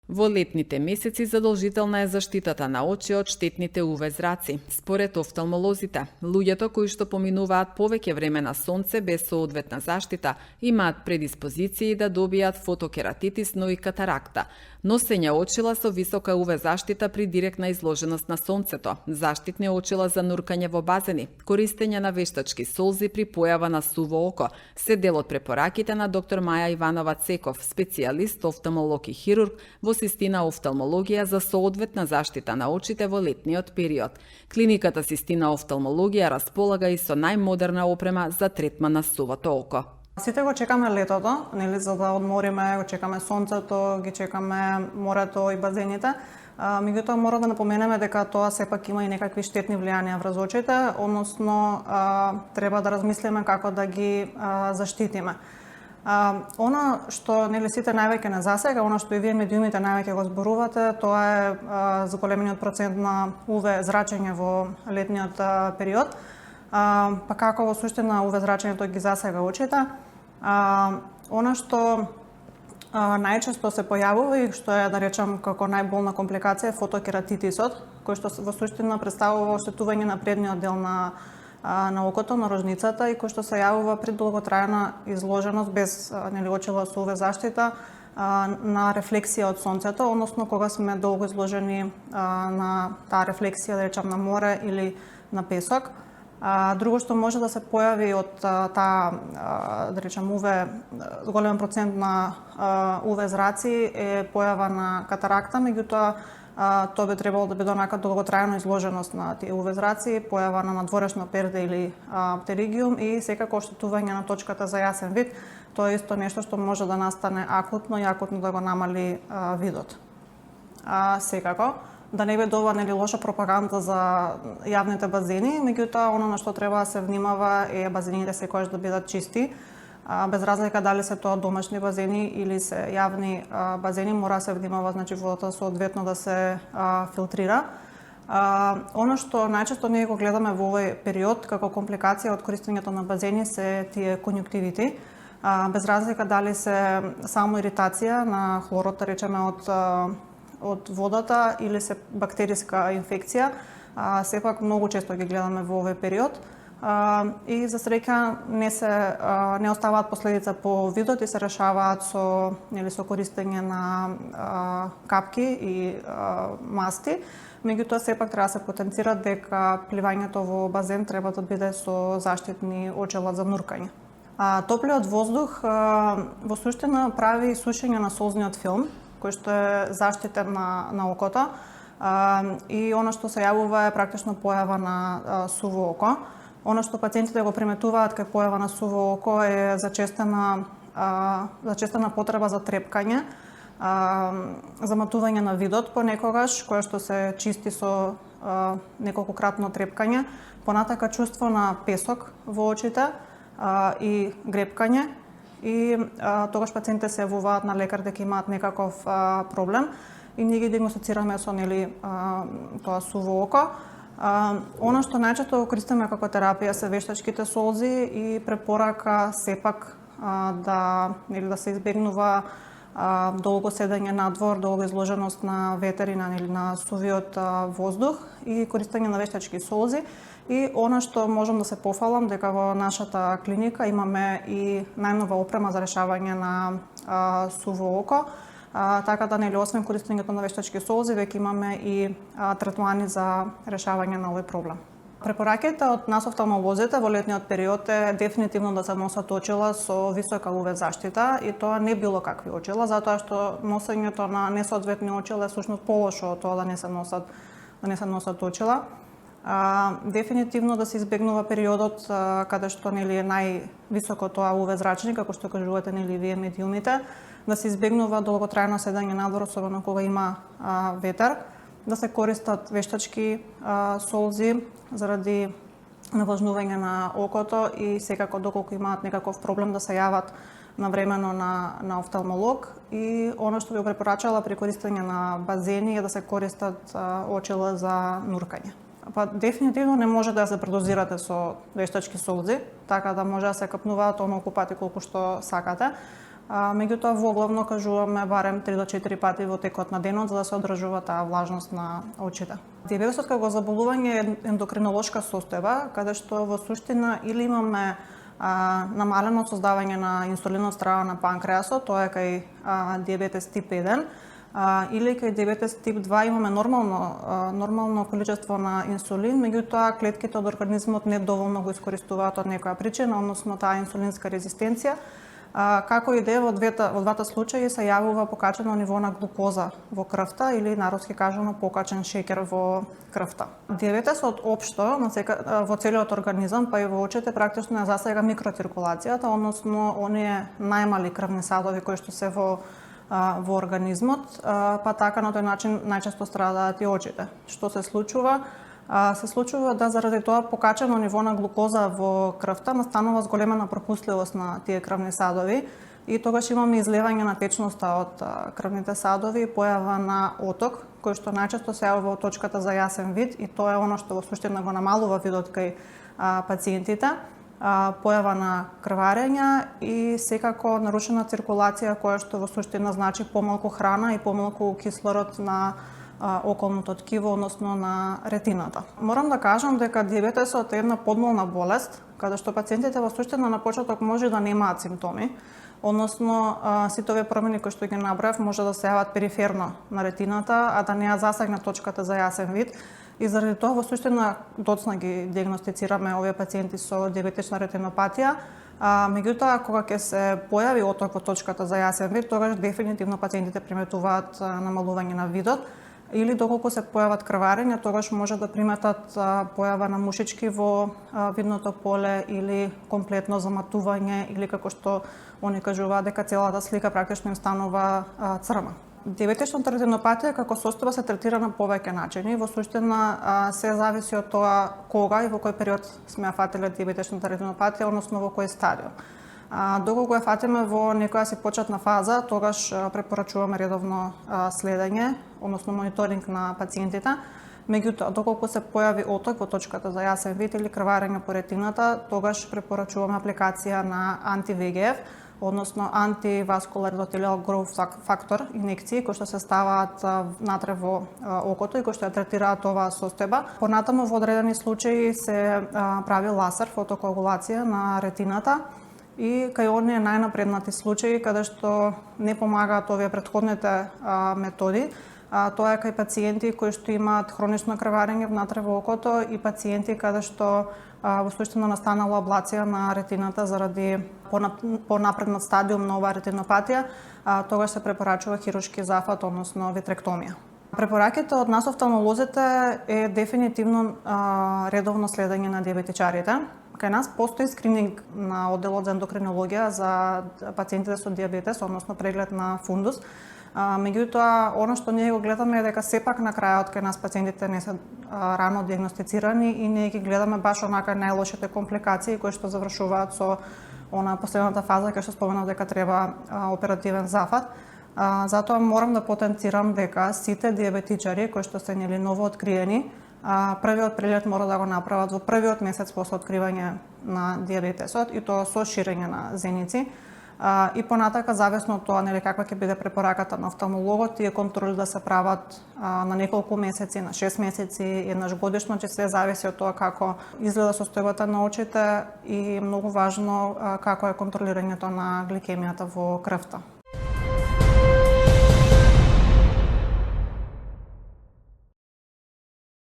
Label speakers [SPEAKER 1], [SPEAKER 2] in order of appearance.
[SPEAKER 1] Во летните месеци задолжителна е заштитата на очи од штетните UV зраци. Според офталмолозите, луѓето кои што поминуваат повеќе време на сонце без соодветна заштита имаат предиспозиции да добијат фотокератитис, но и катаракта. Носење очила со висока UV заштита при директна изложеност на сонцето, заштитни очила за нуркање во базени, користење на вештачки солзи при појава на суво око, се дел од препораките на доктор Маја Иванова Цеков, специјалист, офталмолог и хирург во Систина офталмологија за соодветна заштита на очите во летниот период. Клиниката Систина офталмологија располага и со најмодерна опрема за третман на сувото око.
[SPEAKER 2] Сите го чекаме летото, нели, за да одмориме, го чекаме сонцето, ги чекаме морето и базените. Меѓутоа мора да напоменеме дека тоа сепак има и некакви штетни влијанија врз очите, односно треба да размислиме како да ги заштитиме. Она што нели сите највеќе не засега, она што и вие медиумите највеќе го зборувате, тоа е зголемениот процент на UV зрачење во летниот период. Па како во суштина UV зрачењето ги засега очите. Она што најчесто се појавува и што е, да речам, како најболна компликација е фотокератитисот, кој што во суштина представува оштетување на предниот дел на окото, на рожницата, и кој што се јавува при долготрајна изложеност без нели очила со UV заштита на рефлексија од сонцето, односно кога сме долго изложени на таа рефлексија, да речам, на море или на песок. Друго што може да се појави од таа, да речем, голем процент на UV зраци е појава на катаракта, меѓутоа тоа би требало да биде онака долготрајна изложеност на тие UV зраци, појава на надворешно перде или птеригиум и секако оштетување на точката за јасен вид. Тоа е исто нешто што може да настане акутно и акутно да го намали видот. Секако, да не биде ова нели лоша пропаганда за јавните базени, меѓутоа она на што треба да се внимава е базените секогаш да бидат чисти. Без разлика дали се тоа домашни базени или се јавни базени, мора да се внимава, значи водата соодветно да се филтрира. Оно што најчесто ние го гледаме во овој период како компликација од користењето на базени се тие конјуктивити. Без разлика дали се само иритација на хлорот, да речеме, од водата или се бактериска инфекција, сепак многу често ги гледаме во овој период. И за среќа не оставаат последица по видот и се решаваат со користење на капки и масти. Меѓутоа сепак треба да се потенцира дека пливањето во базен треба да биде со заштитни очила за нуркање. Топлиот воздух во суштина прави сушење на солзниот филм, кој што е заштитен на окото, и она што се јавува е практично појава на суво око. Она што пациентите го приметуваат кај појава на суво око е зачестена потреба за трепкање, заматување на видот понекогаш, кое што се чисти со неколкократно трепкање, понатака чувство на песок во очите и грепкање, и тогаш пациентите се јавуваат на лекар дека имаат некаков проблем и ние ги диагностицираме со тоа суво око. Она што најчесто користиме како терапија се вештачките солзи и препорака сепак да се избегнува долго седење надвор, долго изложеност на ветер и на сувиот воздух и користење на вештачки солзи. И она што можам да се пофалам дека во нашата клиника имаме и најнова опрема за решавање на суво око, така да освен користењето на вештачки солзи, веќе имаме и третмани за решавање на овој проблем. Препораките од нас офталмолозите во летниот период е дефинитивно да се носат очила со висока UV заштита, и тоа не било какви очила, затоа што носењето на несоодветни очила е всушност полошо од тоа да не се носат очила. Дефинитивно да се избегнува периодот каде што е највисоко тоа UV зрачење, како што кажувате вие медиумите, да се избегнува долготрајно седење надвор, особено кога има ветер, да се користат вештачки солзи заради навлажнување на окото и секако доколку имаат некаков проблем да се јават навремено на офталмолог. И она што би препорачала при користење на базени е да се користат очила за нуркање. Па дефинитивно не може да се предозирате со вештачки солзи, така да може да се капнуваат онолку пати колку што сакате. Меѓутоа во главно кажуваме барем 3 до 4 пати во текот на денот за да се одржува таа влажност на очите. Диабетесот како заболување е ендокринолошка состојба, каде што во суштина или имаме намалено создавање на инсулин од страна на панкреасот, тоа е кај диабетес тип 1, или кај диабетес тип 2 имаме нормално количество на инсулин, меѓутоа клетките од организмот не доволно го искористуваат од некоја причина, односно таа инсулинска резистенција. Како и да е, во двата случаи се јавува покачено ниво на глукоза во крвта или народски кажано покачен шеќер во крвта. Диабетесот општо во целиот организам, па и во очите практично ја засега микроциркулацијата, односно оние најмали крвни садови кои што се во организмот, па така на тој начин најчесто страдаат и очите. Што се случува? Се случува да заради тоа покачено ниво на глукоза во крвта настанува зголемена пропустливост на тие крвни садови и тогаш имаме излевање на течноста од крвните садови, појава на оток, кој што најчесто се јавува во точката за јасен вид и тоа е оно што во суштина го намалува видот кај пациентите, појава на крварења и секако нарушена циркулација која што во суштина значи помалку храна и помалку кислород на околното ткиво, односно на ретината. Морам да кажам дека диабетесот е една подмолна болест, каде што пациентите во суштина на почеток може да немаат симптоми, односно сите овие промени кои што ги набрав може да се јават периферно на ретината, а да не ја засегнат точката за јасен вид. И заради тоа во суштина доцна ги диагностицираме овие пациенти со диабетична ретинопатија, меѓутоа кога ќе се појави оток во точката за јасен вид, тогаш дефинитивно пациентите приметуваат намалување на видот, или доколку се појават крварења, тогаш може да приметат појава на мушички во видното поле или комплетно заматување или како што они кажуваат дека целата слика практично им станува црна. Диабетичната ретинопатија како состојба се третира на повеќе начини. Во суштина се зависи од тоа кога и во кој период сме ја фатиле диабетичната ретинопатија, односно во кој стадиум. Доколку ја фатиме во некоја си почетна фаза, тогаш препорачуваме редовно следење, односно мониторинг на пациентите. Меѓутоа, доколку се појави оток во точката за јасен вид или крварење по ретината, тогаш препорачуваме апликација на анти-ВГФ, односно антиваскулар endothelal growth factor инекции кои што се ставаат натре во окото и кои што ја третираат оваа состојба. Понатаму во одредени случаи се прави лазер фотокоагулација на ретината и кај оние најнапреднати случаи каде што не помагаат овие претходните методи, тоа е кај пациенти кои што имаат хронично крварење внатре во окото и пациенти каде што во суштина настанала аблација на ретината заради понапреднат стадиум на оваа ретинопатија, тогаш се препорачува хируршки зафат, односно витректомија. Препораките од нас офталмолозите е дефинитивно редовно следење на диабетичарите. Кај нас постои скрининг на одделот за ендокринологија за пациентите со диабетес, односно преглед на фундус. Меѓутоа, оно што ние го гледаме е дека сепак на крајот кај нас пациентите не се рано диагностицирани и ние ги гледаме баш онака најлошите компликации кои што завршуваат со последната фаза кај што споменав дека треба оперативен зафат. Затоа морам да потенцирам дека сите диабетичари кои што се ново откриени, првиот преглед мора да го направат во првиот месец после откривање на диабетесот и тоа со ширење на зеници. И понатака, зависно од тоа каква ќе биде препораката на офталмологот, тие контроли да се прават на неколку месеци, на 6 месеци, еднаш годишно, че се зависи од тоа како изгледа состојбата на очите и многу важно како е контролирањето на гликемијата во крвта.